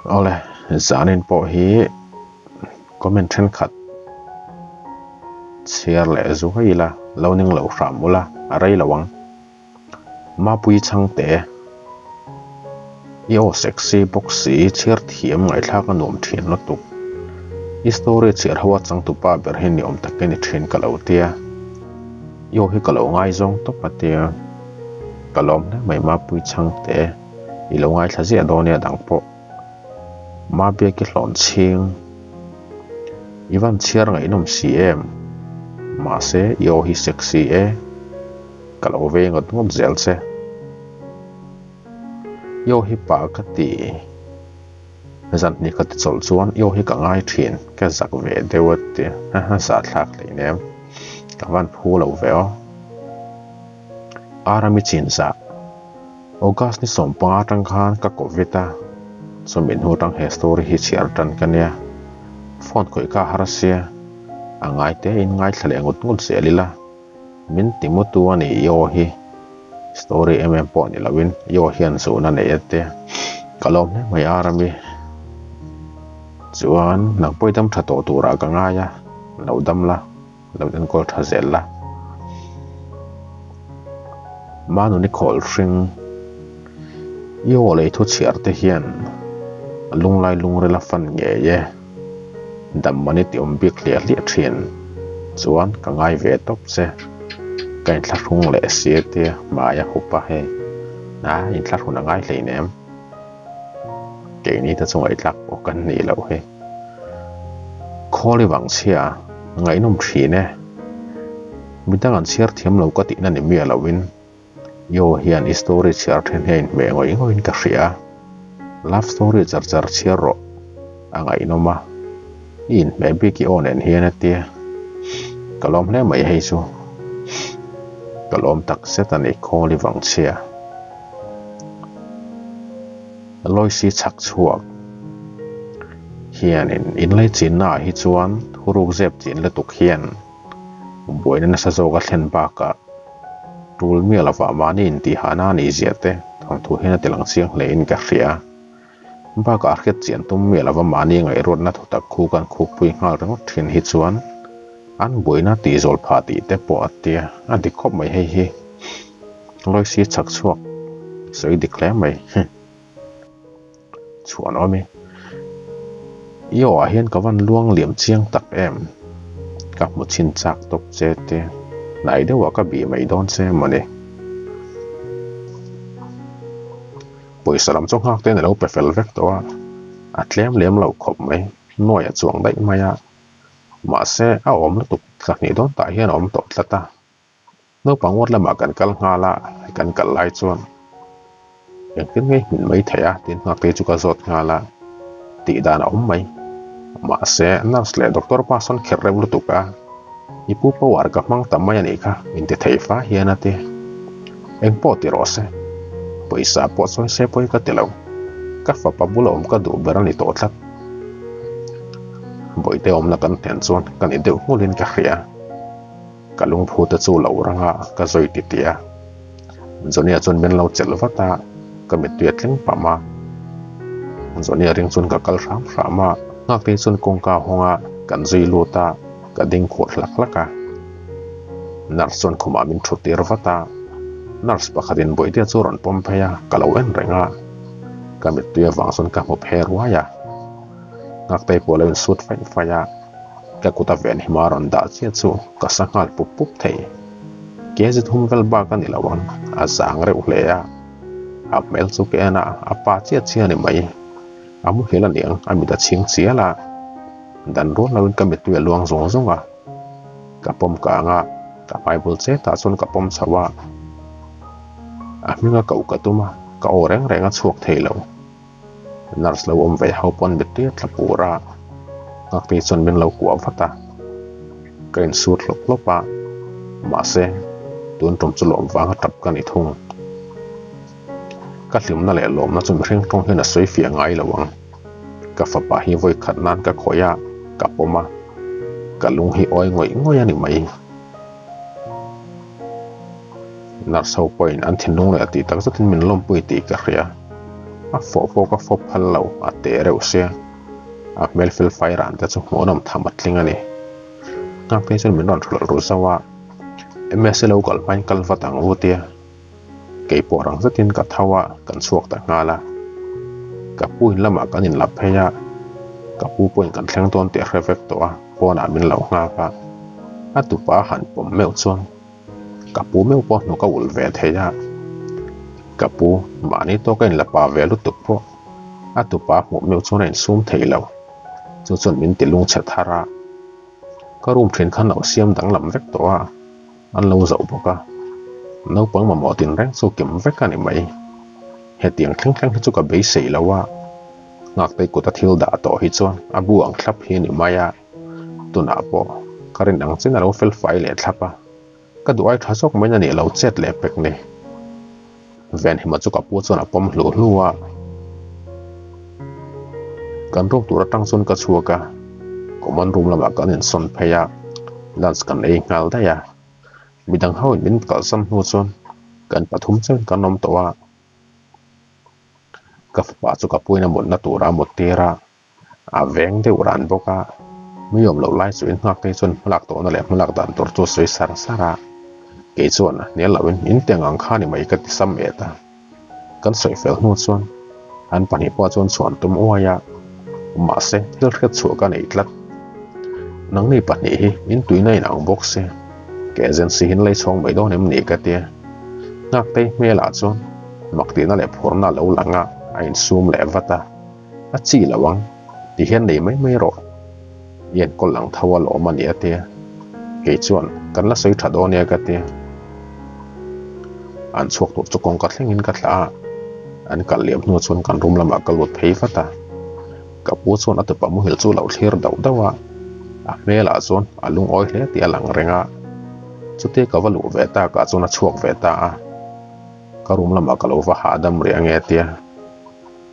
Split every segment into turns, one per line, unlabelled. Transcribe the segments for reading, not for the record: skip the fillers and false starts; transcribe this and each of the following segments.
ole zanin po hi comment then khat share le zu haila loning lo ramula arai lawang ma pui chang te yo sexy boxy chir thiam ngai thla ka nom thin lo tuk story chir hawa chang tu pa ber hen ni om takeni thin ka lo tia yo hi ka lo ngai zong to patia kalom na mai ma pui chang te i lo ngai thazi adonia dang po ma bia ki hlon ching iwan chiar ngai nom cm ma se yo hi sexy e kalo ve ngot ngom zel se yo hi pa ka ti zan ni ka ti chol chuan yo hi ka ngai thin ka zak ve dewat ti ha sa thlak le nem ka van phu lo ve o arami chin sa August ni som pa tang khan ka kovita so min hu tang he story hi chiar tan kania phone koi ka harasia angai te in ngai thlale ngut ngut se lila min timutu ani yo hi story po ni lawin yo hian so na ne ate kalom ne mai arami chuan nang poidam thato tura ka nga ya lodam la loden kol thazel la manu ni khol ring yo le thu chiar te hian lunglai lungre la fan nge ye dam mani ti bik clear li thin chuan ka ngai ve top se kain thla rung le se te maya hupa he na in thla rung ngai le nem ke ni ta chungai tlak o kan ni lo he kholi wang chia ngai nom thi ne midang an chiar thiam lo ka ti na ni mi alawin yo hian story chiar then hein me ngoi ka ria love story char chiar ro angai noma in maybe ki on en hian atia kalom le mai hei chu kalom tak setani kholi wang chia loi si chak chuak hian in lai chin na hi chuan huruk zep chin le tuk hian boina na sa zo ka thlen ba ka tul mi lawa mani in ti hana ni ziate thong thu hian tilang siang le in ka ria ba ka arket chian tum mi lawa mani ngai rot na thotak khu kan khu pui ngal rang thin hi chuan an boina ti zol pha ti te po atia an di khop mai hei hi loi si chak chuak soi declare mai chuan omi yo a hian ka van luang liam chiang tak em ka mu chin chak tok che te nai de wa ka bi mai don se mane poi salam chong hak te ne lo pe fel vek to a tlem lem lo khop mai noi a chuang dai maya ma se a om la tuk sak ni don ta hian om to tlata no pangwat la ma kan kal ngala kan kal lai chuan yang tin ngai min mai thaya tin ngak te chu ka zot ngala ti dan om mai ma se nurse le doctor pa son kher re blu tuka ipu pa war ka mang tamaya ni kha in te thei fa hian ate eng po ti rose poisa po soi se poi ka telo ka fa pa bulo om ka du berani to thlat boi te om la kan ten chuan kan i deuh ngulin ka hria kalung phu te chu lo ranga ka zoi ti tia zonia chun ben lo chel wata ka mi tuet leng pama zonia ring chun ka kal ram rama ngak te chun kong ka honga kan zui luta ka ding khot lak laka nurse chun khuma min thutir wata nurse pakhatin boi te chu ron pom phaya kalo en renga ka mi tuya wang chun ka mo pher waya ngak te polen sut fain faya ka kuta ven himaron da che chu ka sangal pup pup thei kezi thum vel ba ka ni lawang a sang re uleya a mel chu ke na a pa che che ni mai amu hela niang ami da ching chiala dan ro lawin ka mi tuya luang zong zonga ka pom ka nga ka bible che ta chun ka pom chawa a minga ka ukatuma ka oreng renga chuak theilo nurse lo om ve hau pon bitte tlapura ngak ti chon min lo ku avata kain sut lop lopa ma se tun tom chulom wang tap kan i thung ka hlim na le lom na chum ring tong hena soi fia ngai lawang ka fa pa hi voi khat nan ka khoya ka poma ka lung hi oi ngoi ani mai nurse ho point an thin lung le ti tak zatin min lom pui ti ka ria a fo ka fo phal lo a te reu sia a mel fil fai ran ta chu mo nam thamat linga ni ngak te chun min ron thul ru sawa ms lo kal pain kal watang utia ke porang zatin ka thawa kan chuak ta ngala ka puin lama kan in lap pheya ka pu point kan thleng ton te reflect to a pona min lo nga ka atupa han pom meu chuan ka pu meu po no ka ul ve theya ka pu mani to kan la pa ve lu tu po atupa mo meu chuan in sum theilo chu chun min tilung che thara ka rum thin khan au siam dang lam vek to a an lo zau boka no pang ma mo tin reng so kim vek ani mai he tiang thleng chu ka be sei lawa ngak te ko ta thil da to hi chuan abu ang thlap hi ni maya tuna po karin ang chen alo fel file thlapa ka duai thasok mai na ni lo chet le pek ne ven hi ma chu ka pu chuan a pom hlu hluwa kan rok tur atang chun ka chuaka common room lama kan in son pheya lunch kan ei ngal da ya midang hawin min kal sam hu chuan kan pathum chen kan nom towa ka fa chu ka puina mon na tura motera a veng de uran boka miyom lo lai chu in ngak te chun lak to na le mulak dan tor chu soi sar sara ke chuan ne lawin in tengang khani mai ka ti sam eta kan soi fel nu chuan an pani po chuan chuan tum oya ma se til khet chu ka nei tlat nang nei pani hi in tuinai nang box se ke agency hin lei chong mai do nem ni ka te ngak te me la chuan makti na le phorna lo langa a in sum le vata a chi lawang ti hian nei mai ro yen kol lang thawa lo mani ate ke chuan kan la soi thado ne ka te an chuak tur chu kong ka thlengin ka thla an kal liam nu chuan kan rum lama ka lot phei vata ka pu chuan atupa mu hil chu lo thlir dau dawa a mela chuan alung oi hle ti alang renga chute ka valu veta ka chuna chuak veta a ka rum lama ka lo va hadam ri ange tia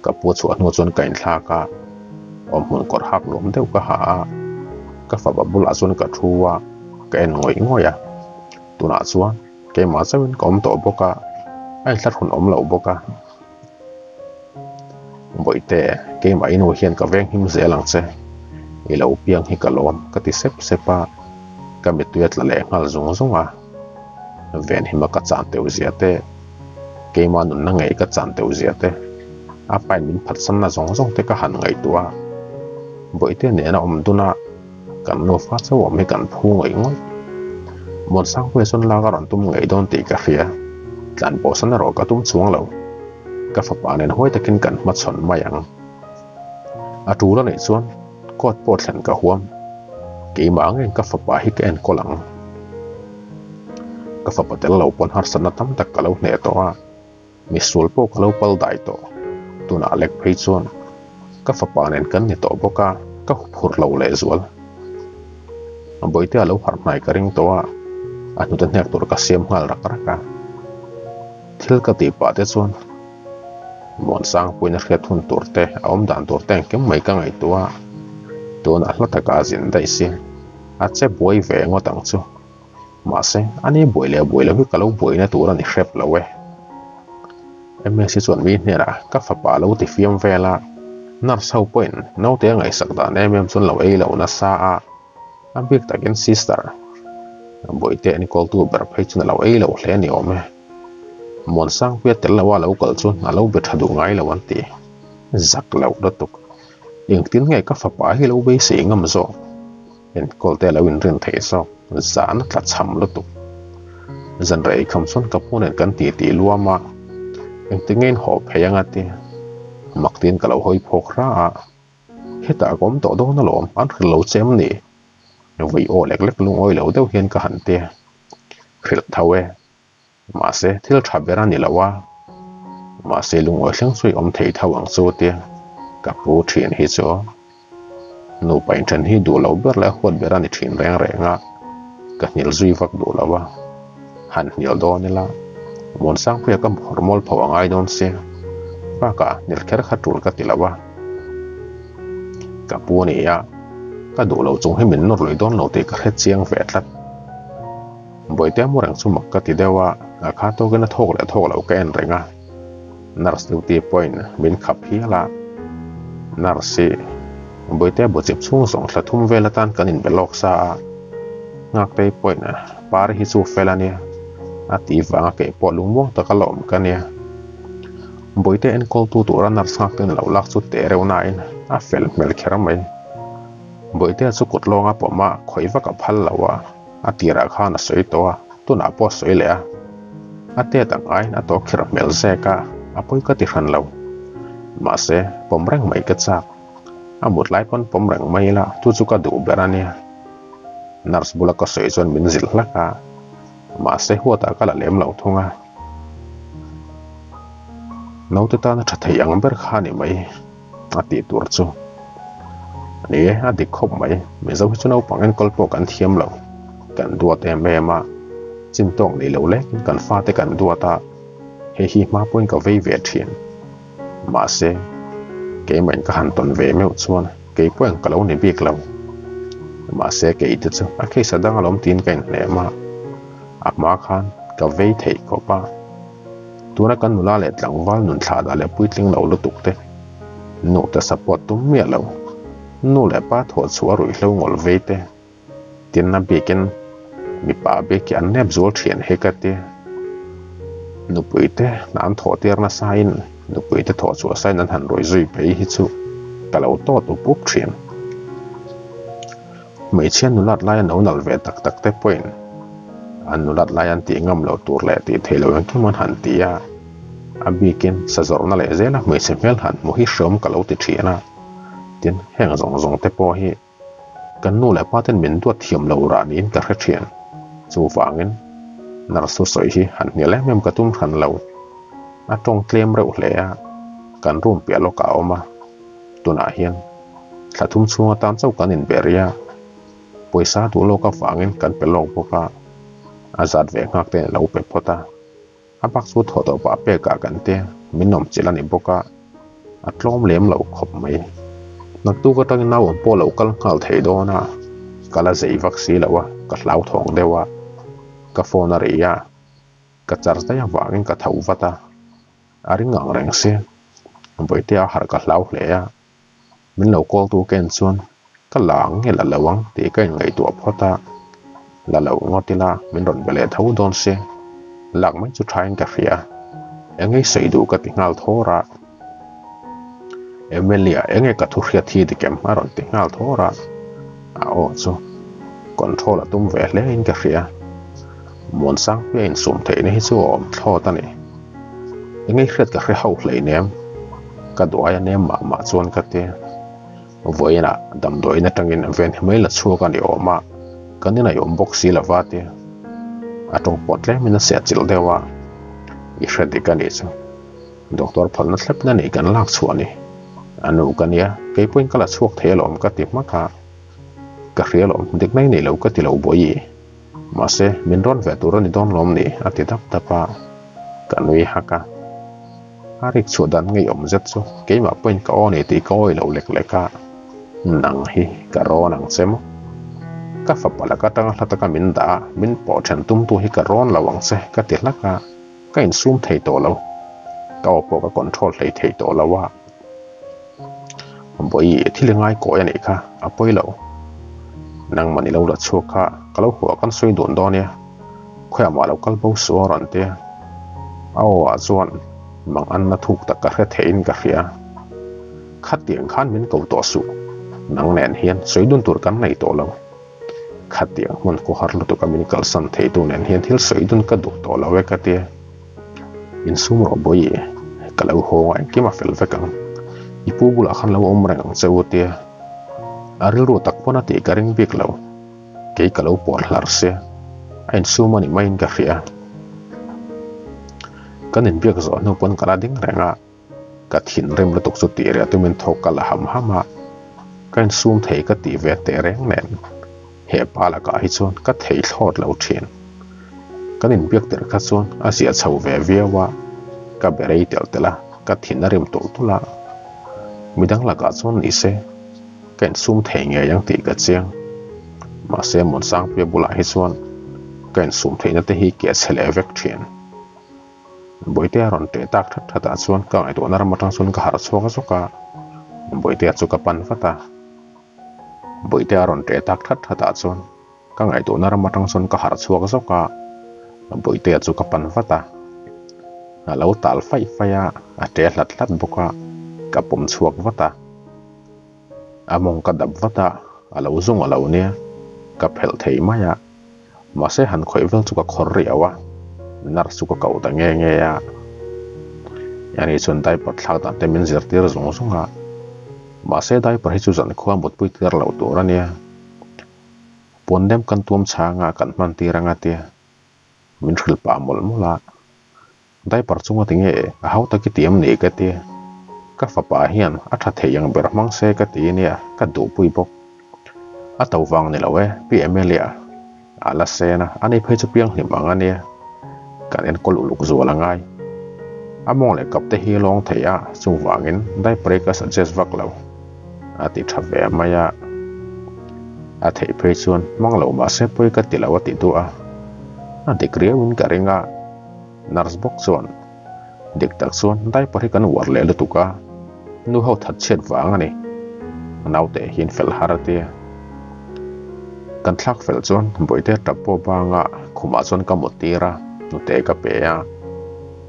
ka pu chu anu chuan kain thla ka om hun kor hak lom deuh ka ha a ka fa babul a chuan ka thuwa ka en ngoi ngoya tuna chuan ke ma chawin kom to boka ai thlat hun om lo boka boite ke ma inu hian ka veng him zelang che i lo piang hi ka lom ka ti sep sepa ka mi tuet la le ngal zung zunga ven hima ka chan teu ziate ke ma nun na ngei ka chan teu ziate a pai min phat san na zong zong te ka han ngai tua boite ne na om duna kan no fa chaw me kan phu ngai ngoi mon sang we son la ga ron tum ngai don ti ka khia tlan po san ro ka tum chuang lo ka fa pa nen hoi takin kan ma chon mayang a tu la nei chuan kot pot thlan ka huam ke ma ngen ka fa pa hi ka en kolang ka fa patel lo pon har san tam tak ka lo ne to a mi sul po ka lo pal dai to tuna lek phei chuan ka fa pa nen kan ni to boka ka phur lo le zual boite alo har nai ka ring to a anu tan nek tur ka siam ngal rak raka thil ka ti pa te chuan mon sang puina khet hun turte om dan turte kem mai ka ngai tua tuna hlata ka zin dai si a che boi ve ngotang chu ma se ani boile hi kalo boina tura ni hrep lawe ms chuan mi nera ka fa pa lo ti fiam vela nar sau point no te ngai sak da ne mem chun lo ei lo na sa a ambik takin sister boite ni kol tu ber phei chun lo ei lo hle ni ome mon sang pia tel lawa lo kal chun alo be thadu ngai lo anti zak lo do tuk ing tin ngai ka fa pa hi lo be se ngam zo en kol te lo in rin thei so zan tla cham lo tuk zan rei kham son ka punen kan ti luama eng tingen ho pheyang ati maktin ka lo hoi phok ra heta gom to do na lom an khil lo chem ni vi o lek lung oi lo deuh hian ka han te khil thawe ma se thil thabera ni lawa ma se lung oi thleng sui om thei thawang chu te ka pu thin hi cho no pain than hi du lo ber la khot bera ni thin reng renga ka nil zui vak du lawa han nil do ni la mon sang phe kam hormol phawang ai don se pa ka nil kher khatul ka tilawa ka pu ni ya ka du lo chung hi min nor loi don lo te ka khet chiang ve tlat boite mo rang chu mak ka ti dewa a kha to gena thok lo ka en renga nurse tu ti point min khap hi la nurse boite bo chep chung song thlathum vela tan kanin belok sa ngak te point par hi chu felania ati wanga ke po lungmo takalom kania boite en kol tu tu ran nurse ngak ten lo lak chu te reuna in a fel mel kheramai boite chu kotlonga poma khoiwa ka phal lawa atira khana soi towa tuna po soi le ate tang ai na to khira mel zeka apoi ka ti khan lo ma se pomrang mai ka chak amut lai pon pomrang mai la tu chu ka du berania nurse bula ka soi chon min zil laka ma se huata kala lem lo thunga nauta ta na thathai ang ber khani mai ati tur chu ni a dik khop mai me zo chu no pangen kolpo kan thiam lo kan duat em ma chin tong ni lo le kan fa te kan duata he hi ma point ka ve ve thian ma se ke man ka han ton ve me chuan ke point ka lo ni bik lo ma se ke it chu a ke sa dang alom tin kan le ma ma khan ka ve thei ko pa tura kan nula le tlang wal nun thla da le puitling lo lu tuk te no ta support tum me lo no le pa tho chuwa rui lo ngol ve te tin na bikin mi pa be ki an nep zol thian he ka te nu puite nan tho ter na sain nu puite tho chu sain an han roi zui pe hi chu kalo to tu pup thian mai chen nu lat lai no nal ve tak tak te point an nu lat lai an ti ngam lo tur le ti thelo an ki man han ti ya abikin sa zor na le zela mai se mel han mo hi shom kalo ti thiana tin heng zong zong te po hi kan nu le pa ten min tu thiam lo ra nin ka kha thian chu wangin nar su soi hi han ne le mem ka tum khan lo a tong tlem reuh hle a kan rum pia lo ka oma tuna hian thlathum chunga tan chau kan in beria poisa tu lo ka wangin kan pe long poka azat ve ngak te lo pe phota apak su tho to pa pe ka kan te minom chilani boka atlom lem lo khop mai nak tu ka tang naw po lo kal khal thei do na kala zei vaksi lawa ka hlau thong dewa ka phone ria ka charge ta ya wangin ka thau wata ari ngang reng se boite a har ka hlau hle ya min lo call tu ken chuan ka lang nge la lawang te ka ngai tu phota la lo ngotila min ron bele thau don se lak mai chu thain ka ria engai sei du ka tingal thora emelia enge ka thu khia thi de kem aron tingal thora a o chu control atum ve le in ka ria mon sang pe in sum the ne hi chu om tho ta ni engai khret ka khre hau hlei nem ka doya nem ma chuan ka te voina dam doina tangin ven hmei la chu ka ni oma kanina yom box si la wate atong potle mina se chil dewa i khret ka ni chu doctor phalna thlep na ni kan lak chuani anu kania ke point kala chuak thelom ka ti maka ka rialom dik nai nei lo ka ti lo boi ma se min ron ve tur ni don lom ni ati dap tapa kanui haka arik chudan ngei om zet chu ke ma point ka oni ti ko lo lek leka nang hi ka ro nang chemo ka fa pala ka tang hlata ka min da min po then tum tu hi ka ron lawang se ka ti laka ka in sum thei to lo ka po ka control thei to lawa boi thilingai ko ani kha apoi lo nang mani lo la chuka kalo huwa kan soi don do ne khoya ma lo kal bo so ran te aw a chuan mang an na thuk ta ka kha thein ka ria khat tiang khan min ko to su nang nen hian soi dun tur kan nei to lo khat tiang mon ko har lu to ka min kal san thei tu nen hian thil soi dun ka du to lo we ka te in sum ro boi kalo ho ai ki ma fel ve kang ipu bula khan lo om rang cheutia aril ro tak pona te karing bik lo ke ka lo por hlar se ain sumani main ka ria kanin biak zo no pon kala ding renga ka thin rem lo tok chu ti ria tumin thok kala ham hama kan sum thei ka ti ve te reng nen he pala ka hi chon ka thei thlot lo thin kanin biak ter kha chon asia chho ve viawa ka berei tel tela ka thin rem to tula midang laka chon ni se kan sum thei nge yang ti ka chiang ma se mon sang pe bula hi chuan kan sum thei na te hi ke chele vek thian boi te ron te tak that thata chuan ka ngai to na ram atang chuan ka har chhuak zoka boi te chu ka pan fata boi te ron te tak that thata chuan ka ngai to na ram atang chuan ka har chhuak zoka boi te chu ka pan fata alo tal fai faya a te hlat boka ka pum chuak vata among ka dab vata alo zung alo nia ka phel thei maya ma se han khoi vel chu ka khor ri awa nar chu ka kau ta nge ya yani chun dai pat thak ta te min zir tir zung zunga ma se dai par hi chu zan khuam bot pui tir lo tur ania pondem kan tuam changa kan man tiranga te min thil pa mol mola dai par chunga tinge a hau ta ki tiam nei ka te ka fa pa hian a tha theyang ber mang se ka ti nia ka du pui bok a tau wang ni lawe pmlia ala sena ani phei chu piang hlim anga nia kan en kol uluk zo langai among le kap te hi long theya chu wangin dai pre ka suggest vak lo ati thave maya a thei phei chuan mang lo ma se poi ka tilawa ti tu a dik riawin ka ringa nurse box chuan dik tak chuan dai pari kan war le lu tuka nu ho that chet wang ani naute hin fel harate kan thak fel chuan boite tapo banga khuma chuan ka motira nu te ka pe ya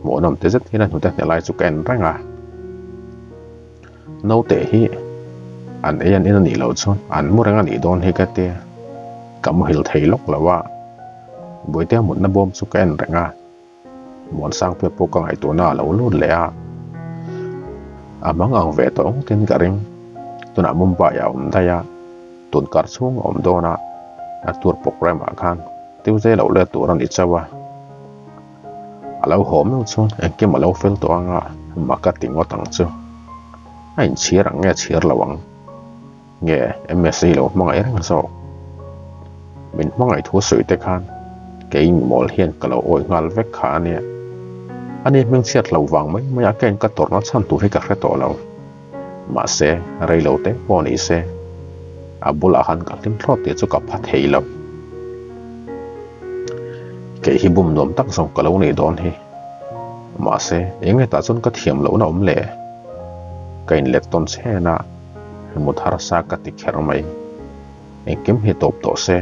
monam te zet hina nu te nelai chu ken ranga naute hi an eyan in ni lo chuan an muranga ni don hi ka te kam hil thei lok lawa boite mun na bom chu ken ranga mon sang pe po ka ngai to na lo lu le a amang ang ve to ong tin ka ring tuna mumba ya daya tun kar chung dona atur program a khan tiu ze lo le turan i chawa alo hom no chun enke malo fel to anga marketing otang chu ain chirang nge chir lawang nge msc lo mangai rang so min mangai thu sui te khan ke mol hian kalo oi ngal vek kha ania ani meng chiat lo wang mai maya ken ka torna chan tu he ka hre to lo ma se rei lo te poni se abula han ka tim thlot te chu ka pha thei lo ke hi bum nom tak song ka lo nei don hi ma se enge ta chon ka thiam lo na le kain let ton che na muthar sa ka ti kher mai ekem he top to se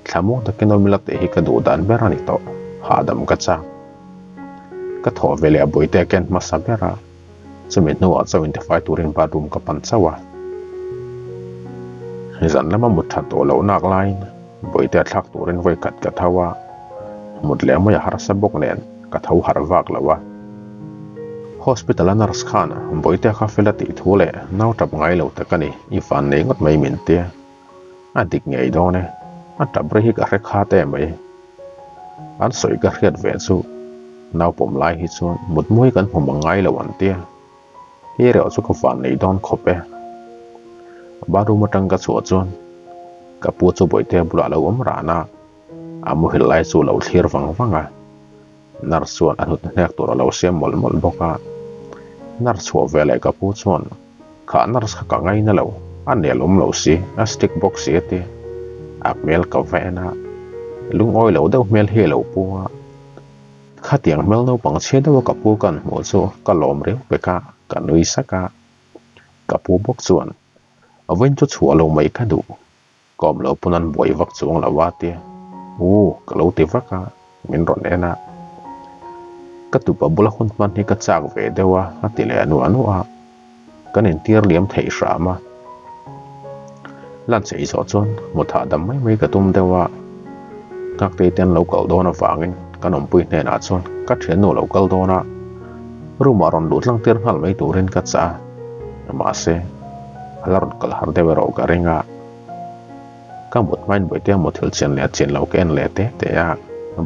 thamo ta keno milat hi ka du dan berani to hadam ka cha ka tho vele boite ken masabera chumin no a 75 turin bathroom ka pan chawa zan lama mutha to lo nak line boite thak turin voi kat ka thawa mutle mo ya har sabok nen ka thau har wak lawa hospital nurse khana boite kha felati thule naw tap ngai lo takani I fan nei ngot mai min te adik ngei do ne atap re hi ka re kha te mai an soi ka riat ve chu naw pom lai hi chuan mut moi kan hom ngai lo an tia hi re chu ka fan nei don khope baru matang ka chu chuan ka pu chu boite bula lo ra na amu hil lai chu lo thlir wanga nar chuan anut nek tur lo sem mol boka nar chu vele ka pu chuan kha nar ka ngai na lo an ne lom lo si a stick box si te ak mel ka vena lung oi lo deuh mel he lo pu kha tiang mel no pang che do ka pu kan mo chu ka lom re peka ka nui saka ka pu bok chuan awen chu chu lo mai ka du kom lo punan boi vak chung la wa te ka lo te vaka min ron ena ka tu pa bula hun man hi ka chak ve dewa atile anu a kanin tir liam thei shrama lan sei so chon motha dam mai ka tum dewa kak te ten local dona wangin kanom pui ne na chon ka thian no local dona ruma ron lut lang tir hal mai turin ka cha ma se halar kal har dewa ro ka ringa ka mot main boi te mo thil chen le chen lo ken le te ya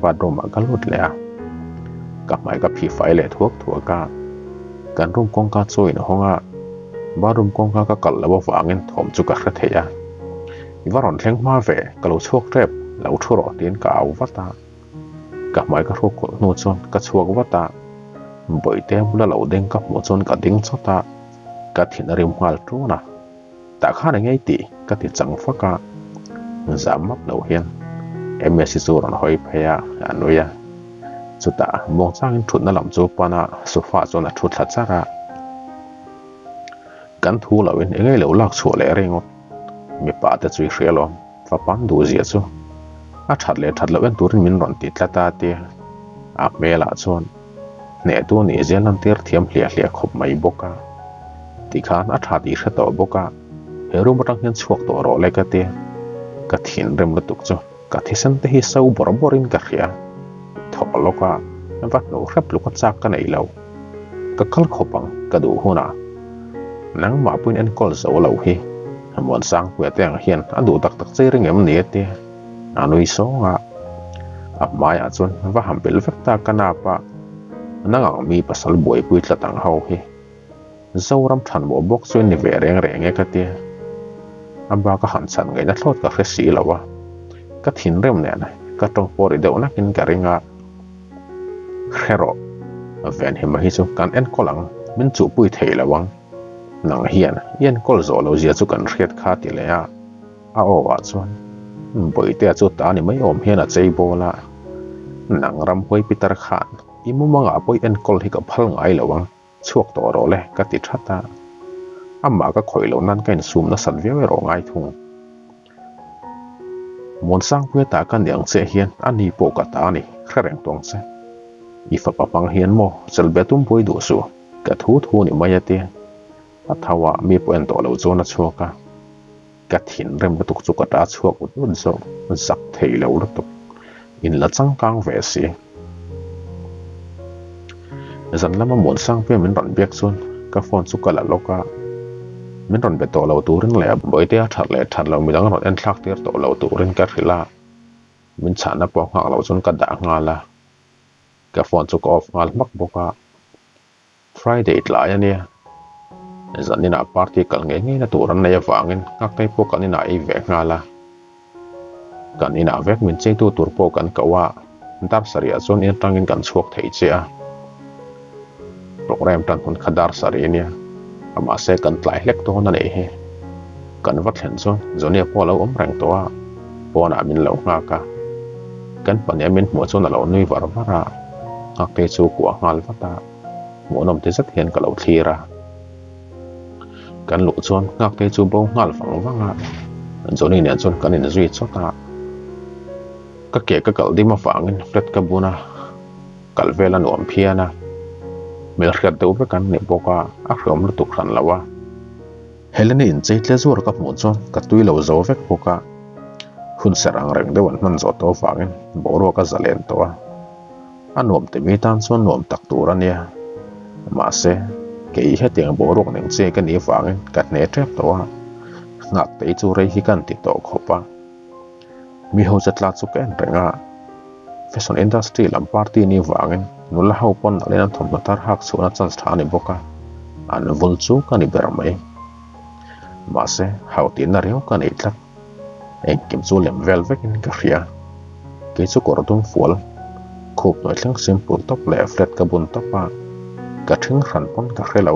ba ro ma ka lut le a ka mai ka phi fai le thuak ka kan rum kong ka choi na honga ba rum kong ka kal la wa wangin thom chu ka hra theya varon thleng ma ve ka lo chok rep lo thuro tin ka au wata ka mai ka ro ko no chon ka chuak wata boi te bula lo deng ka mo chon ka ding chota ka thin rim hal tu na ta kha na ngei ti ka ti chang fa ka zam map lo hian MSC chu ron hoi phaya anuya สุดตามองสร้างทุนนั่นลำจูปนาสุฟ้าจนทุดทัดซาระกันทูเหล่าเองเหลวลากชัวเลยเรงมีป่าแต่จุยเรียลฟ้าปันดูเสียจูอาชัดเลยทัดเหล่าตัวริมินรอนติดละตาเตียอาเมล่าชนเนื้อตัวนี้เจนันเตียร์เทียมเลียขบไม่บกาที่ขานอาชัดอีกต่อบกาเฮรุมรังเงินชวกตัวรอเลยกันเตียกัดหินเริ่มระตุกจูกัดที่สันติฮิสาวบรินกันเรียทอลกาวัดหนูรับลูกจากกันไอเหล่าก็คัลขบังกระดูหัวหน้านังมาปุ่นเอ็นกอลเสาเหล่าฮีมวนสร้างเพื่อแต่งเฮียนอันดูตักเจริญเงี้ยมันเนียเตียอันวิโซงะอับมาอาจวนว่าหัมเปิลเฟกตากันนาปะนังมีภาษาบวยปุยตะตังเฮาฮีเจ้ารำทันบ่บกส่วนนิเวศแรงกันเตียอับบาก็หันสันไงนัดโทษกับเฟสีแล้ววะก็ถิ่นเริ่มเนี่ยนะก็ตรงปอริเดวนักกินกะเรงะแค่รอแฟนเห็นมาฮิสุกันเอ็นก็หลังมันจูปุยเทละวังหนังเฮียนเย็นก็โซเราเสียจุกันเรียดขาดเลยอ่ะอ้าวว่าส่วนปุยเตะจุดตานี่ไม่อมเฮียนใจโบละหนังรำหวยปิตรขานอิมุมังอาปุยเอ็นก็ที่กับพังไอละวังช่วงตัวเราเลยก็ติดชัดตาอามาก็คอยเหล่านั้นกันซูมนัสันเวียรองไอทุงมวนสร้างเพื่อตากันอย่างเสียเฮียนอันนี้ปกตินี่แค่แรงตรงเสอีฝับปังเฮียนโมเซลเบตุมปุยดูสูกะทูนี่ไม่ยเตียอัทว่ามีปวนตัวเราโจนัชวกะกะถินเริ่มตุกจุกตาชวกอุดโซสักเทเลวรตุกอินละจังกังเวสีจันละมามวนสร้างเพื่อมันรันเบียกส่วนกะฟอนสุกละโลกะมันรันเบตัวเราตัวเรื่องแหลบบ่อยเดียทัดเรามีดังรถเอ็นทักเตียตัวเราตัวเรื่องกัดฟิลามันฉันนับปองหักเราจนกระด่างงานละกะฟอนสุกออฟงานมักบอกว่า Friday หลายเนี่ยจันนี่น่ะปาร์ตี้กันงี้นะตัวรันในฝังเงินงักได้พวกกันนี่น่ะไอแวกงานละกันนี่น่ะแวกมันเจ้าตัวพวกกันก็ว่าดับสรีส่วนนี้ตั้งเงินกันช่วงไทยเจ้าโปรแกรมตั้งคนขดาร์สรีเนี่ยมาเสกันหลายเล็กตัวนั่นเองกันวัดเห็นส่วนนี้พอเราแรงตัวพอหนามินเหล่างากะกันปัญญามินหัวส่วนเราหนุ่ยวารวาระงักได้ชูกัวงานวัตตาหัวนมที่สักเห็นกับเราทีระกันหลุดส่วนงักได้ชูบงงานฝังว่างส่วนนี้เนี่ยส่วนกันนี่จุดสตาก็เกี่ยกับดีมาฝังเงินเฟรดกับบุนะกัลเวลันอมเพียนะเมื่อเกิดตัวประกันเนี่ยบอกว่าอักษรมันตุกขันแล้วว่าเฮเลนี่อินใจเลี้ยจู่กับหมดส่วนกับตุยเราจะเวกบอกว่าคุณเสรังเร่งเดวันมันจอดตัวฝังเงินบอกว่าก็จะเล่นตัวอันนวมแต่มีตันส่วนนวมตักตัวเนี่ยมาเสเกี่ยให้เตียงบอกว่าหนึ่งเจกันนี้ฝังเงินกัดเนื้อเทปตัวงักแต่จู่ไรที่กันติดต่อขบว่ามีหัวจัดลาดสุกเอ็นเร่งอ่ะแฟชั่นอินดัสทรีลำปาร์ตี้นี้ฝังเงินนุลาเขาปนอะไรนั้นทำมาตาหักส่วนนั้นสถานีบอกว่าอันวอลจูกันนี่เบอร์ไม่มาเสเขาตีนเรียวกันอีกแล้วเอ็งกิมจูเลียมเวลเวกินกระเรียกิจูกอร์ดุมฟัวคูบหน่อยทั้งซิมพูลตบแหลฟเล็ดกระบุนตบปากกระถึงขันปนกระเรลา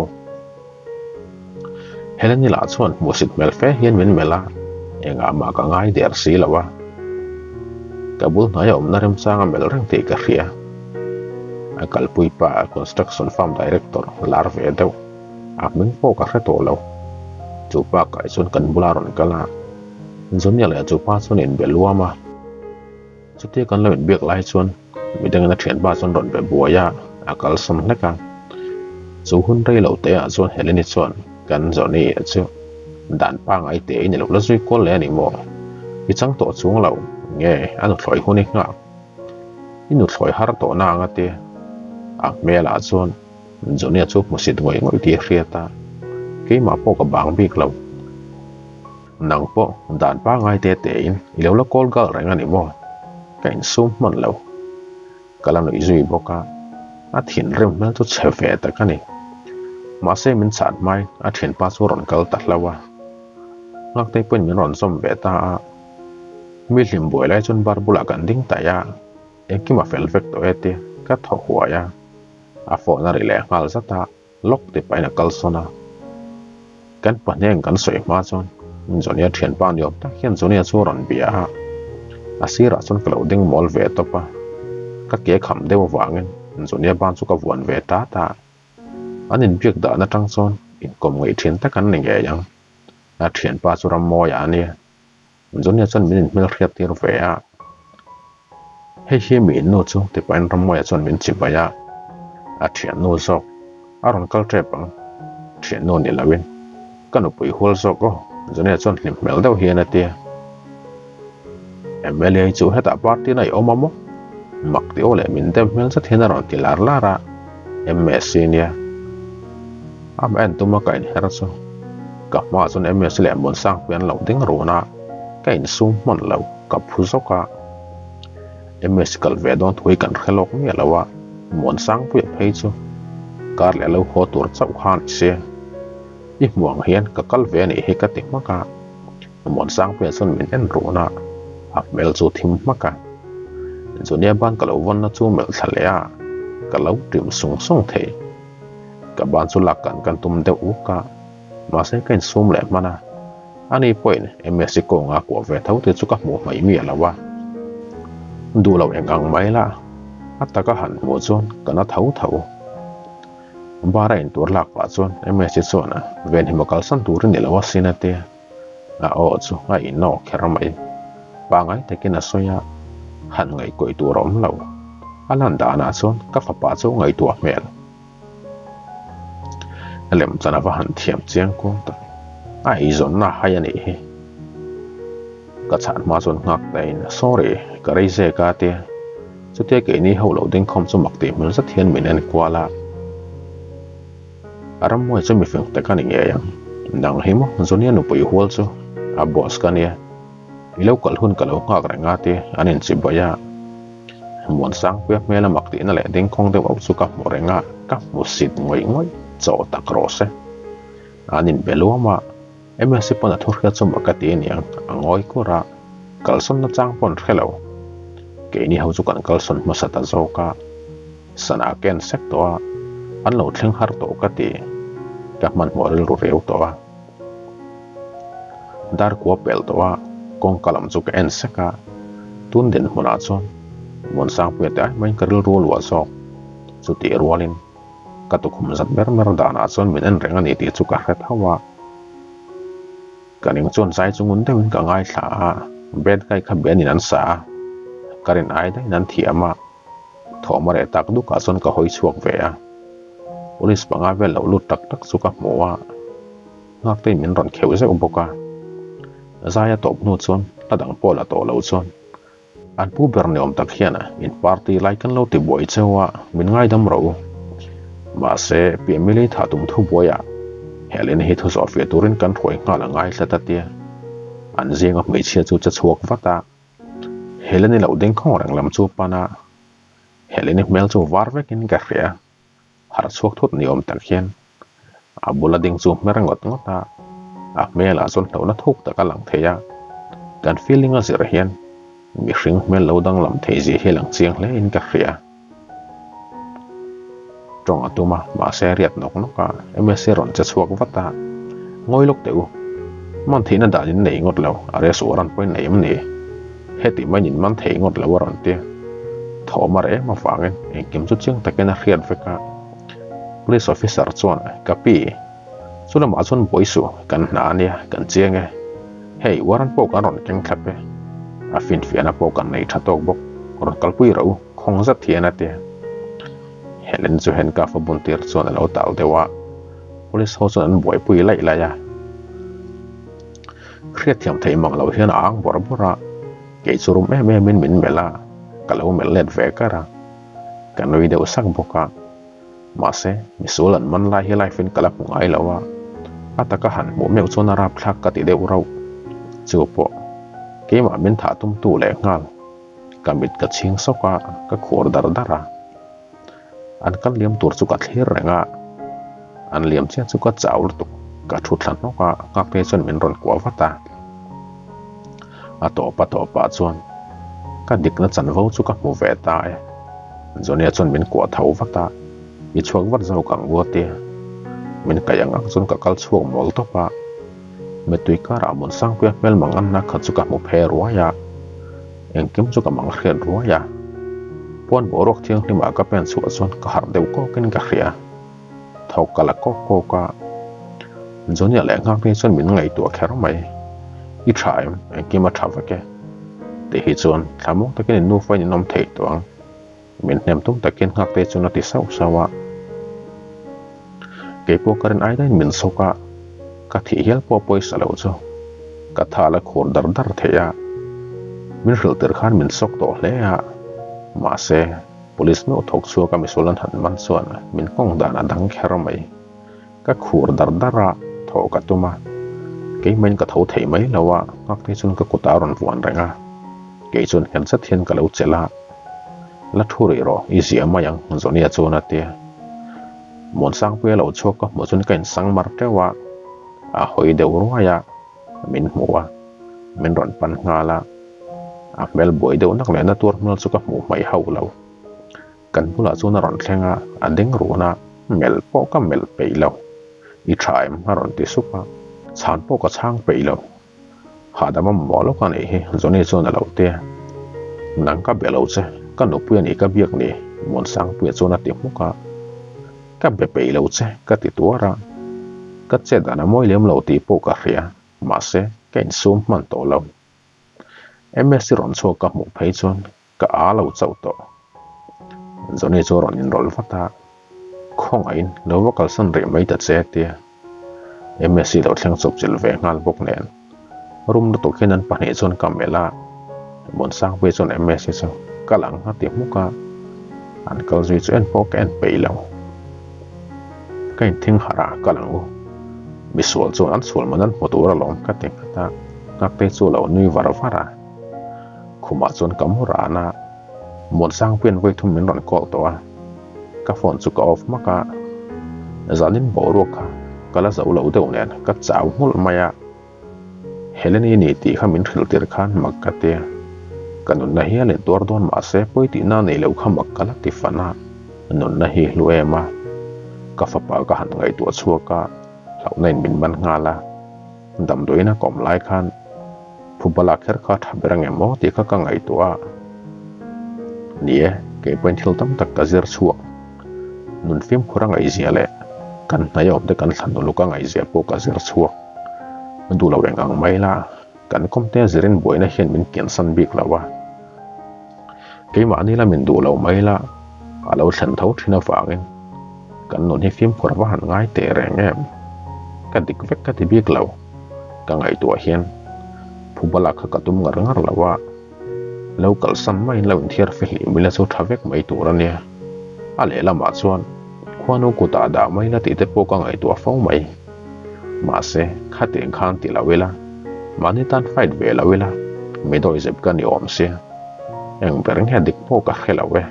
เฮเลนี่หลาส่วนมูสิตเมลเฟเฮียนเมนเมล่าเอ็งอามาก็ง่ายเดียร์สีแล้ววะกระบุนนายอมนาริมสร้างเมลเรื่องตีกระเรียAkal pui pa construction farm director lar ve deu ak min po ka hreto lo chu pa kai chun kan bularon kala zum ya le chu pa chun in beluama chu te kan lo in bek lai chun mi dang na thian ba chun ron be buaya akal som leka chu hun rei lo te a chun heleni chun kan zoni chu dan pa ngai te ni lo la zui ko le ni mo i chang to chung lo nge anu thloi huni nga inu thloi har to na nga te ak mela chon zonia chuk musit ngoi ti hriata ke ma po ka bang bik lo nang po dan pa ngai te te in ilo la kol gal rang ani mo kain sum man lo kalam no izui boka a thin rem mel chu chefe ta kani ma se min chat mai a thin pa chu ron kal ta hlawa ngak te pen min ron som ve ta mi hlim boi lai chun bar bula kan ding ta ya ekima fel vek to ete ka tho huwa ya a fo na ri le ngal zata lok te paina kal sona kan paneng kan soi ma chon zonia thian pan yop ta hian zonia chu ron bia asira chon clothing mall ve to pa các kế khẩm đều vàng rồi nhà ban số các vườn về ta anh in việc đó nó trăng son in cùng người thiền tất cả những cái yang là thiền ba số ram mò ya nè rồi nhà son mình khiết tiền về hay mình nốt số thì bạn ram mò ya son mình chịu vậy thiền nốt số ron câu trẻ bằng thiền nốt này là bên cái nó bị hole số có rồi nhà son mình mel đâu hiền nè em lấy chú hết à party này ôm mắm mặc tiêu lệ mình đem mel rất hiền rồi thì là ra em Messi nè anh tụi mà cái này hết rồi gặp mà cho em Messi lại muốn sang bên lâu tiếng rồi na cái này sung mặn lâu gặp phù sốc cả em Messi cần về đón thuê cần khai lộc nghĩa là wa muốn sang việc hay chứ cả lại lâu họ tuổi sáu han xe ít muộn hiền cả cái về này hay cái tiếng mà cả muốn sang việc cho mình em rồi na mel cho thêm mà cả rồi nhà ban cả lâu vẫn nó cho mel thật lẽ cả lâu tìm sung sung thế cả bạn số lạc cần tụm đều ú cả mà sẽ cái số lẻ mà na anh ấy point em Mexico ngã của về thấu từ số các mùa mấy miệng là wa đủ lâu em ngang mấy là ta có hẳn một zone cả nó thấu ba ra tuổi lạc và zone em Mexico na về thì một cái sân tuổi này là wa sinate ở chỗ ai nó kia mấy ba ngày thì cái nào xoay hẳn ngày cuối tuổi rộng lâu anh hẳn đã na zone các pháp ba số ngày tuổi mẹ lem chana va han thiam chiang ko ta ai zon na haya ni he ka chan ma zon ngak dai na sorry ka rei ze ka te chu te ke ni ho lo ding khom chu mak te mun sa thian min an kwala aram mo chu mi feng ta ka ni nge yang nang he mo zonia no pui hol chu a boss ka ne ilo kal hun ka lo ngak ra nga te anin chi baya mon sang pe me la mak ti na le ding khong de au chu ka mo re nga ka mo sit ngoi cho ta cross anin belo ma ms pon athur kha chum ka ti ni angoi ko ra kalson na chang pon khelo ke ni ho chu kan kalson ma sata zo ka sana ken sector an lo thleng har to ka ti ka man morel ru reu to dar ko pel to kong kalam chu ka en saka tun den hona chon mon sang pu ta mai karil rol wa so chu ti rolin katukum zat mer dana chon min an renga ni ti chu ka khet hawa kaning chon sai chungun te min ka ngai thla bed kai kha ben in an sa karin ai dai nan thiama thoma re tak du ka chon ka hoi chuak ve a police panga vel lo lut tak chu ka mowa ngak te min ron kheu ze boka zaya top nu chon ladang pola to lo chon an pu ber neom tak hiana in party like kan lo ti boi chewa min ngai dam ro mà sẽ bị mấy thà tụm thu bồi hệ lên hết thu sọt về turin căn thổi ngã là ngay là tát tia anh riêng ở mấy chiếc chú chất chuộc phát ta hệ lên lâu đến không rằng làm chú pana hệ lên mail chú var về kinh cả kia har chuộc thốt niệm tạc hiền bula đinh chú mấy ngọt ta mail là xuân đầu nó thuốc ta cả lăng thế ya gan feeling ở gì hiền bị sinh mail lâu đang làm thế gì hay lăng chiang lấy in cả kia trong atuma mà xe riết nóc cả em sẽ rộn chất suộc vắt ta ngồi lúc tiểu man thấy nó đã đến này ngọt lâu ở đây số rắn quay này em nè hết thì mới nhìn man thấy ngọt lâu rộn tia thọ mà đấy mà phá anh kiếm chút chương ta cái nó riết với cả police officer chuan copy số là mà chuan bồi số cần nã nè cần chiang nghe hey waran po cả rộn căng khắp fin phiền nó po cần này thắt tóc bốc rộn calp quy rau không rất thiệt nè tia Helen chu hen ka fa buntir chuan alo tal dewa police ho chuan boi pui lai la ya khriat thiam thei mang lo hian ang bor bora ke churum min mela kalo mel let ve kara kanoi de usak boka ma se misulan man lai hi lai fin kalap ngai lawa ataka han mo meu chuan ara phlak ka ti de urau chu po ke ma min tha tum tu le ngal kamit ka ching soka ka khor dar dara an kan liam tur chu ka thlir renga an liam che chu ka chaul tu ka thu thlan no ka pe chon min ron kwa vata a to pa chuan ka dik na chan vo chu ka mu ve ta e zonia chon min kwa thau vata i chuak wat zo kang wo te min ka yang ang chon ka kal chuak mol to pa me tui ka ra mon sang pe mel mangan na kha chu ka mu phe ruaya eng kim chu ka mang khian ruaya pon borok thiang ni ma ka pen chu chon ka har deu ko ken ka khria thau kala ko ka zonia le ngak ni chon min ngai tu kher mai I thaim ki ma thavake te hi chon thamok takin nu fa ni nom thei tuang min nem tum takin ngak te chuna ti sau sawa ke po karin ai dai min soka ka thi hial po poisa lo cho ka thala khor dar theya min ril ter khan min sok to hle ya ma se police no thok chu ka misolan han man chuan min kong dan adang khera mai ka khur dara tho ka tuma ke men ka tho thei mai lawa ngak te chun ka kota ron vuan renga ke chun hen sa thian ka lo chela la thuri ro izia mayang zonia chona te mon sang pe lo chok ka mo chun kain sang mar tewa a hoi deu ruaya min muwa min ron pan ngala a mel boi deu nak le na tur mel chu ka mu mai hau lo kan pula chu na ron thlenga a ding runa mel po ka mel pe lo I thaim haron ti supa chan po ka chang pe lo ha da mam mo lo ka nei he zoni chona lo te nang ka be lo che ka no pu ni ka biak ni mon sang pu chona ti mu ka be pe lo che ka ti tuara ka che da na moi lem lo ti po ka ria ma se ken sum man to lo ms ron cho ka mu phei chon ka a lo chau to zoni cho ron in rol fata khong ain lo wakal san re mai ta che te ms lo thlang chop chil ve ngal bok nen rum to kenan pa ne chon kamela mon sang pe chon ms so kalang ha ti mu ka an kal zui chen po ken pe lo kain thing hara kalang u misol chon an sul manan motora lom ka te ta ngak te chu lo nui vara khuma chon kamura na mon sang pen voi thum min ron call to a ka phone chu ka off maka zalin boru ka kala zau lo deu nen ka chaw hul maya heleni ni ti khamin thil tir khan makkate kanun na hi le tor don ma se poi ti na nei lo khamak kala ti fana nun na hi luema ka fa pa ka han ngai tu chuaka lau nain min man ngala dam doina kom lai khan phubala kher kha thaberang emo ti kha ka ngai tu a nie ke point thil tam tak ka zir chuak nun film khurang ai zia le kan na yom de kan thlan lu ka ngai zia po ka zir chuak du lo reng ang mai la kan kom te zirin boina hian min kian san bik lawa ke ma ni la min du lo mai la a lo thlan tho thina fangin kan non hi film khurwa han ngai te reng em ka dik vek ka ti bik lo ka ngai tu hian phubala kha ka tum ngar lawa local san mai lo thiar fe li mila so thavek mai tu rania ale lama chuan khwanu ku ta da mai la ti te po ka ngai tu fo mai ma se khaten khan ti lawela mani tan fight ve lawela me doi zep kan ni om se eng bereng ha dik po ka khelawe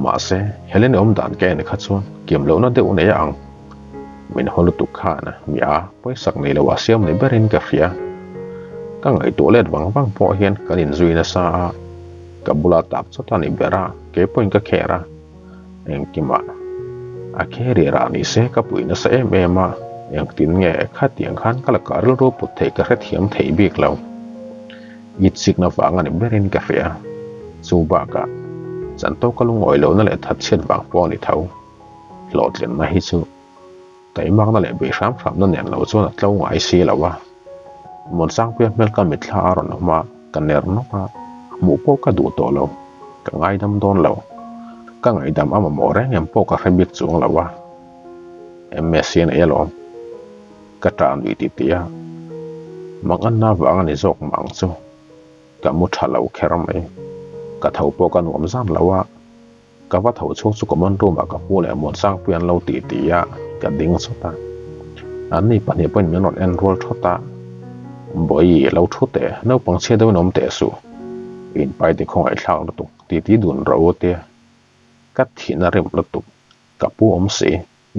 ma se helen om dan ke ne khachuan kim lo na de une ya ang min holu tu khana mia poi sak nei lo asiam ne berin ka khia ka ngai to let wang po hian kalin zui na sa kabula tap chotani bera ke point ka khera eng kima a kheri ra ni se ka puina sa ema eng tin nge kha tiang khan kala karil ro pu thei ka thiam thei bik lo yit sikna wanga ni berin ka ria chu ba ka chan to kalung oi lo na le that chet wang po ni thau lot len na hi chu tai mak na le be ram na nen lo chu na tlo ngai si lawa mon sang pe mel ka mit thla aron ma kaner no ka mu po ka du to lo ka ngai dam don lo ka ngai dam ama mo re ngem po ka khabik chung lawa msn elo ka tan wi ti tia mangan na wa ngani zok mang chu ka mu thalo kheram ai ka thau po ka nuam zam lawa ka wa thau chu chu ko man ro ma ka pu le mon sang pian lo ti tia ka ding chota ani pani point me not enroll thota boi lo thote no pang che do nom te su in pai ti khong ai thlang tu ti dun ro te ka thina rem lo tu ka pu om se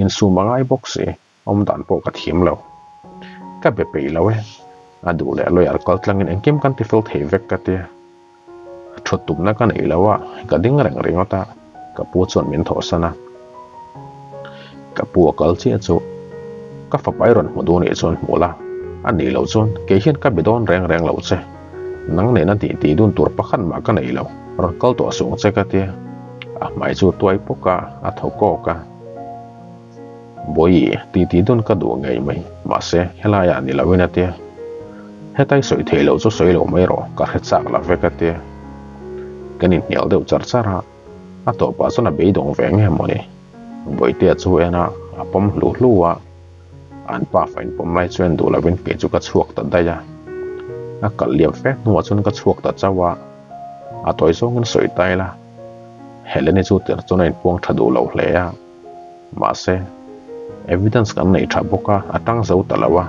in su mangai box se om dan po ka thim lo ka be pe lo e adu le lo yar kal tlang in engkem kan ti fel thei vek ka te thotum na kan ei lawa ka ding reng ringota ka pu chon min tho sana ka pu kal chi chu ka fa pai ron mu do ni chon mula ani lo chon ke hian ka bidon reng lo che nang ne na ti dun tur pakhan ma ka nei lo rakal to sung che ka tia a mai chu tuai poka a thoko ka boi ti dun ka du ngei mai ma se helaya ni lawena tia hetai soi thelo chu soi lo mai ro ka khet sak la ve ka tia kanin nial deuh char chara a to pa chona be dong ve nge moni boi tia chu ena apom hlu wa an pa fain pom lai chen du lawin ke chu ka chuak ta daya a kal liam fe nuwa chun ka chuak ta chawa a toy song in soi tai la heleni chu ter chona in puang thadu lo hle ya ma se evidence kan nei tha boka atang zo talawa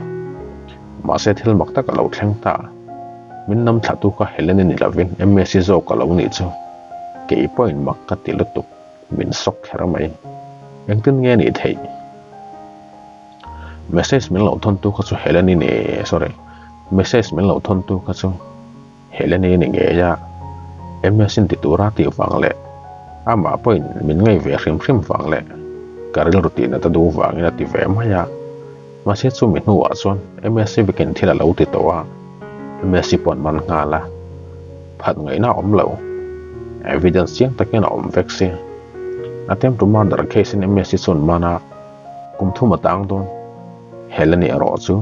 ma se thil mak ta ka lo thleng ta min nam thatu ka heleni ni lovin msc zo ka lo ni chu ke point mak ka tilutu min sok khera mai engtin nge ni thei message min lo thon tu ka chu heleni ni sorry message min lo thon tu ka chu heleni ni nge ya msc ti tura ti wang le ama point min ngai ve hrim wang le karil routine ta du wang ina ti ve ma ya ma se chu min huwa chon msc weekend thila lo ti to wa msc pon man nga la phat ngai na om lo evidence chiang taken om vexe attempt to murder case in msc chon mana kum thu ma tang don helani ro chu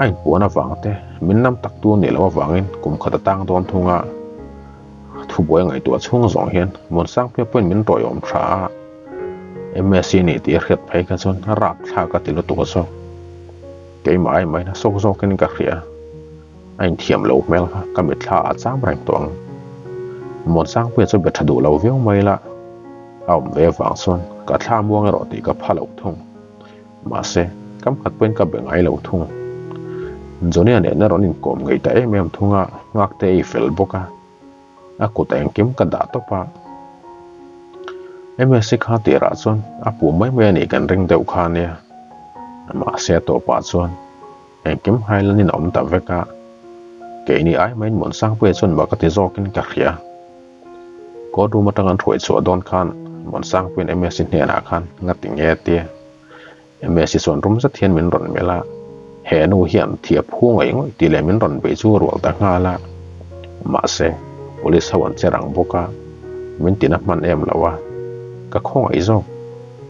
ain puana wangte min nam tak tu ni lo wangin kum khata tang don thunga thu boi ngai tu chung zong hian mon sang pe point min roi om tha msc ni ti khet phai ka chon rak tha ka ti lo tu ka so ke mai na sok sok ken ka khria ain thiam lo mel ka mit tha a cham rang tong mon sang pe chu be thadu lo veng mai la aum ve wang son ka thla muang ro ti ka phalo thung ma se kam khat pen ka beng ai lo thung zonia ne na ronin kom ngai ta em thunga ngak te I fel boka a ku ta kim ka da to pa msc kha ti ra chon a pu mai mai ni kan ring deuh kha ne ma se to pa chon en kim hailanin om ta veka ke ni ai mai mon sang pe chon ba ka ti zokin ka khia ko du matangan thoi chu don khan mon sang pen msc ne na khan ngati nge ti msc son rum sa thian min ron mela he nu hian thia phu ngai ngoi ti le min ron be chu rol ta nga la ma se police hawan cherang boka min tina man em lawa ka khong ai zo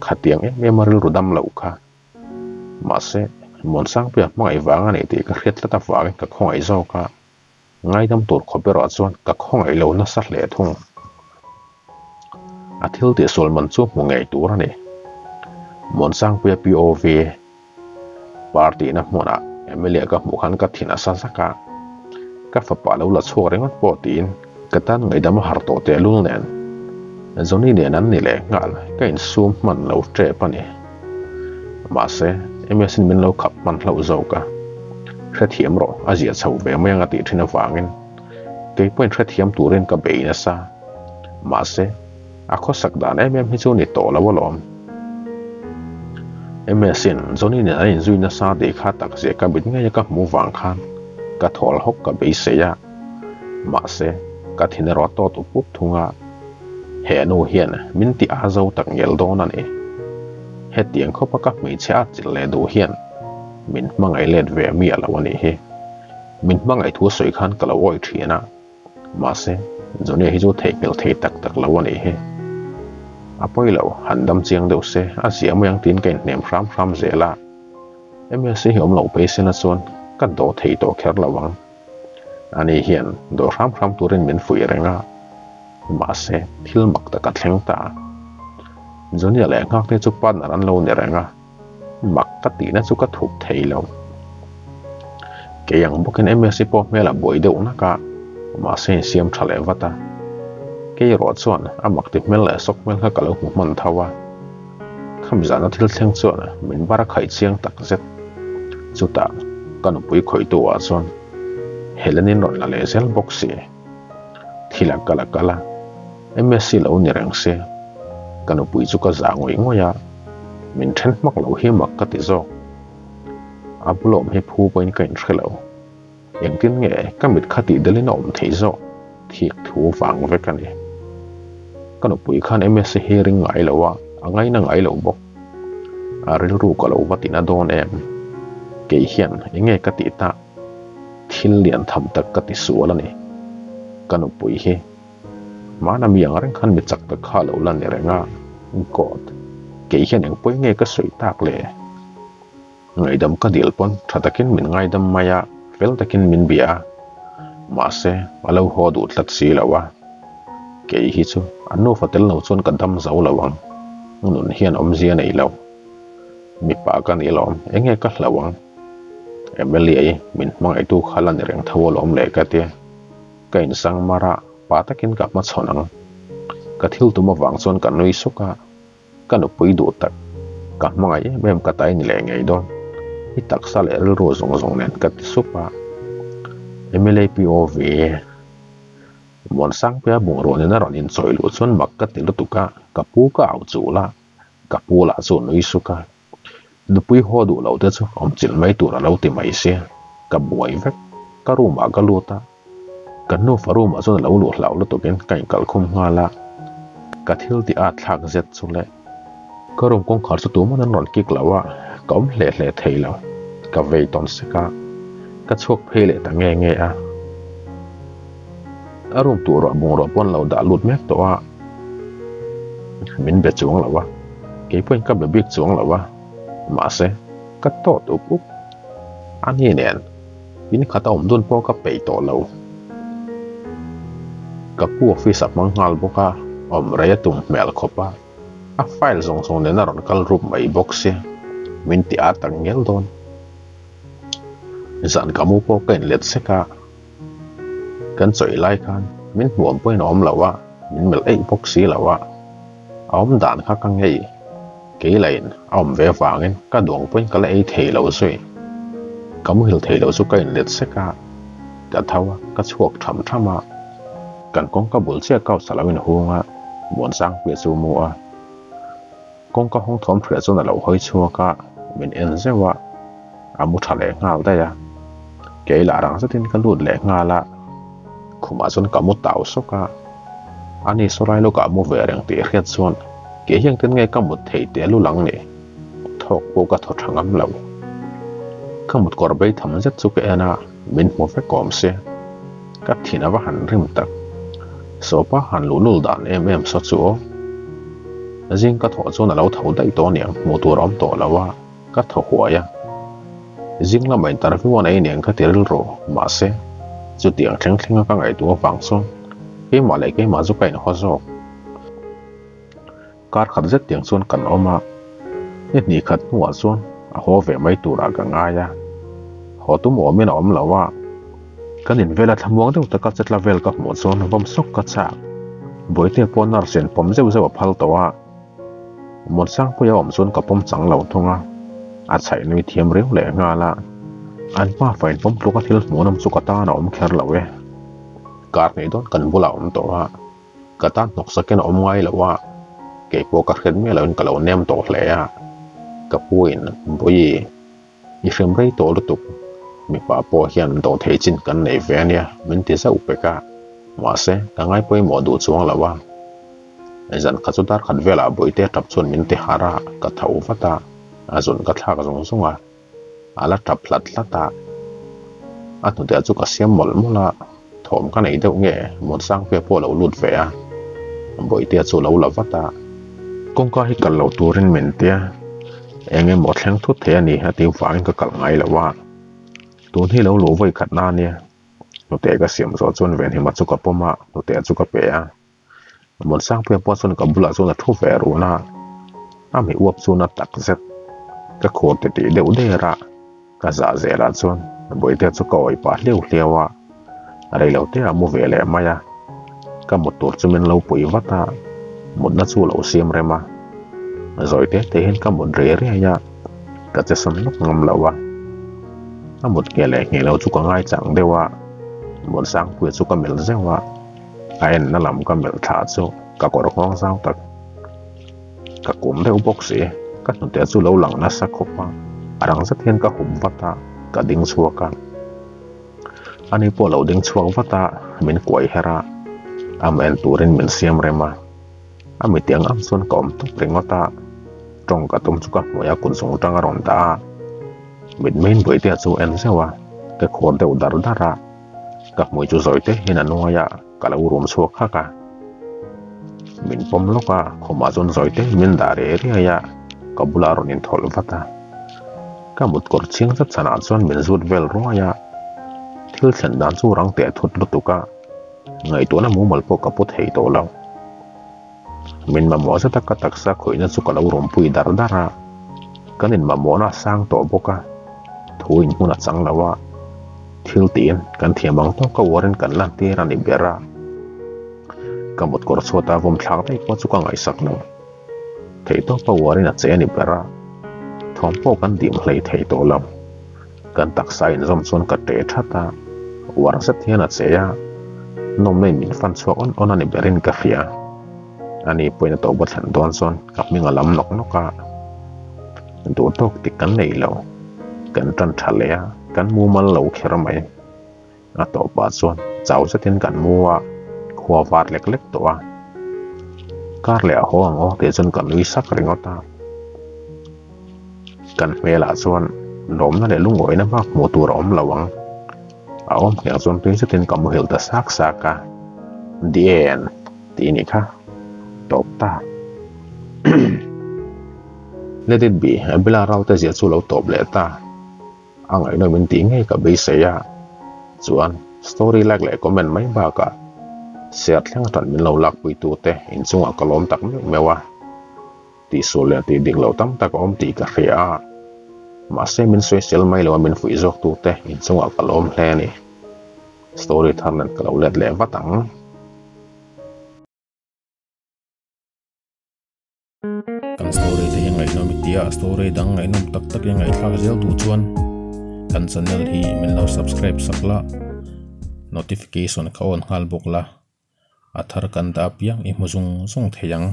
khatiang em maril rudam lau kha ma se mon sang pe mai wanga ni ti ka khret la ta wa ka khong ai zo ka ngai dam tur khopero chon ka khong ai lo na sa hle thung athil ti sol man chu mu ngai tur ani mon sang pe POV party na mona MLA ka mu khan ka thina sa saka ka fa pa lo la chho rengot po tin ka tan ngai dam har to te lul nen zoni ne nan ni le ngal ka in sum man lo tre pani ma se MSN min lo khap man lo zo ka thra thiam ro azia chho be mai nga ti thina wangin ke point thra thiam turen ka be na sa ma se a kho sak dan hi chu ni to la wolom MSN zoni ne ai zui na sa de kha tak se ka bin nga ka mu wang khan ka thol hok ka be se ya ma se ka thina ro to tu pup thunga he no hian min ti a zo tak ngel don ani he tiang kho pa ka mi cha chil le do hian min mangai let ve mi ala wani he min mangai thu soi khan kala woi thina ma se zoni hi zo thei mel thei tak tak la wani he apoilo handam chiang deuh se a siam yang tin ken nem ram zela msc hiom lo pe se na chon ka do thei to kher lawang ani hian do ram turin min fui renga ma se thil mak ta ka thleng ta zonia le ngak te chu pan ran lo ne renga mak ka ti na chu ka thup thei lo ke yang boken msc po mela boi deuh na ka ma se siam thale wata ke ro chuan amak ti mel le sok mel kha kalo man thawa kham zana thil thleng chuan min bara khai chiang tak zet chuta kan pui khoi tu wa chuan helenin ron la le sel box se thila kala msc lo ni reng se kan pui chu ka za ngoi ngoya min then mak lo hi mak ka ti zo ablom he phu point kain threlo engtin nge kamit khati delin om thei zo thiek thu wang ve kan ni kan pui khan msc hearing ngai lo wa angai na ngai lo bok aril ru ka lo watina don em ke hian enge ka ti ta thil lian tham tak ka ti suala ni kan upui hi mana miang reng khan mi chak ta kha lo lan ne renga god ke hian eng poi nge ka soi tak le ngai dam ka dil pon thatakin min ngai dam maya fel takin min bia ma se alo ho du tlat si lawa ke hi chu anu fatel no chon ka dam zau lawang nun hian om zia nei lo mi pa kan ilom enge ka hlawang emeli min mang ai tu khalan reng thawol om le ka te kain sang mara pa takin ka ma chonang ka thil tu ma wang chon kan noi suka kan upui du tak ka mangai mem ka tai ni le ngei don i tak sa le ro zong zong nen ka supa emeli pov mon sang pe bung ro ne na ron in choi lu chon mak ka til tu ka pu ka au chu la ka pu la chu noi suka dupui ho du lo te chu om chil mai tu ra lo ti mai se ka buai vek ka ru ma ka lu ta kan no faru ma so lo lu hlau lo to ken kai kal khum nga la ka thil ti a thak zet chu le ka rom kong khar chu tu man ron kik lawa kom hle hle thei lo ka vei ton se ka chok phe le ta nge nge a arum tu ro bung ro pon lo da lut mek to a min be chuang lawa ke poin ka be bik chuang lawa ma se ka to tu pu ani nen bin khata om don po ka pe to lo ka pu office ap mangal boka om raya tum mel khopa a file zong zong ne na ron kal rup mai box se min ti atang ngel don zan kamu po ken let se ka kan choi lai kan min huam poin om lawa min mel ei box si lawa om dan kha ka ngei ke lain om ve wangin ka dong poin ka ei thei lo sui kamu hil thei lo su ken let se ka thawa ka chuak tham thama kan kong ka bul sia kau salawin hunga mon sang pe su mu a kong ka hong thom phre chona lo hoi chua ka min en zewa amu thale ngal da ya ke la rang satin ka lut le ngala khuma chon ka mu taw so ka ani sorai lo ka mu ve reng ti khiat chon ke hiang ten nge ka mu thei te lu lang ne thok po ka tho thangam lo ka mut kor bei tham zet chu ke ana min mo fe kom se ka thina wa han rim tak so pa han lu lul dan em so chu jing ka tho chu na lo thau dai to niang mo tur om to lawa ka tho huaya jing la mai tar fi won ai niang ka tiril ro ma se chu tiang thleng thleng ka ngai tu wang so ke ma le ke ma zu kai na ho zo kar khat zet tiang chon kan oma ni khat nuwa chon a ho ve mai tu ra ka nga ya ho tu mo min om lawa kanin vela thamuang deuh taka chetla vel ka hmu chon bom sok ka chak boite ponar sen pom zeu zeu phal towa mon sang pu ya om chon ka pom chang lo thonga a chai ni thiam reu le nga la an pa fain pom tluka thil hmunam chu ka ta na om kher lo we kar nei don kan bula om to wa ka ta nok saken om ngai lo wa ke po ka khet me lo in ka lo nem to hle ya ka puin boi i frem rei to lu tu mi pa po hian do thei chin kan nei ve nia min ti sa upeka ma se ka ngai poi mo du chuang lawa zan kha chu dar khat vela boite tap chon min te hara ka thau fata azun ka thla ka zong zonga ala tap hlat hlata atu te chu ka siam mol mola thom ka nei deuh nge mon sang pe po lo lut ve a boite chu lo la fata kong ka hi kal lo turin min tia enge mo thleng thu the ani ati wang ka kal ngai lawa tun hi lo lo voi khat na nia no te ka siam zo chon ven hi ma chu ka poma no te chu ka pe a mon sang pe po chon ka bula chon a thu ve ru na ami uap chu na tak zet ka khor te ti deuh de ra ka za ze ra chon boi te chu ka oi pa hleu hlewa rei lo te amu ve le maya ka motor chu min lo pui wata mun na chu lo siam rema rồi te hin ka mun re re ya ka che sam nok ngam lawa amut ke le nge lo chu ka ngai chang dewa mon sang pu chu ka mel zewa ain na lam ka mel tha chu ka kor khong sang tak ka kum deu box e ka nu te chu lo lang na sa khopa arang sa then ka hum wata ka ding chuaka ani po lo ding chuak wata min koi hera amen turin min siam rema ami tiang am son kom tu pringota trong ka tum chu ka moya kun song tang ron ta mit main boi te chu en sewa ke khor deu dar dara ka moi chu zoi te hin anu ya kala urum suak haka min pom loka khoma zon zoite min dare ria ya kabula ronin thol vata kamut kor ching chat chana chon min zut vel ro ya thil thlen dan chu rang te thut lutuka ngai to na mu mal po kaput hei to law min ma mo sa taka taksa khoina chu kala urum pui dar dara kanin ma mo na sang to boka thuin huna chang lawa thil tin kan thiamang to ka warin kan la te rani bera kamut kor chota vom thak dai ko chu ka ngai sak no thei to pa warin a che ni bera thom po kan dim hlei thei to lam kan taksa in zom chon ka te thata war sa thiana cheya nom nei min fan chuak on ani berin ka fia ani poina to ba than don son kap mi ngalam nok noka du tok ti kan nei lo kan tan thalea kan mu mal lo khera mai a to ba chon chau sa tin kan muwa khwa var lek lek to a kar le ho ang o te chon kan lui sak ringota kan mela chon lom na le lungoi na bak mo tur om lawang a om kheng chon tin sa tin kam hel ta sak saka dien ti ni kha top ta let it be abila raw ta zia chu lo top le ta ang ai no min ti ngai ka be se ya chuan story lak le comment mai ba ka share thlang tan min lo lak pui tu te in chunga kolom tak mewa ti sole ti ding lo tam tak om ti ka ria ma se min social mai lo min fui jok tu te in chunga kolom hle ni story than nan ka lo let le watang
kan story te yang ngai no mi tia story dang ngai nom tak tak yang ngai thak zel tu chuan kan channel hi min lo subscribe sakla notification ka on hal bok la athar kan da piang i muzung song theyang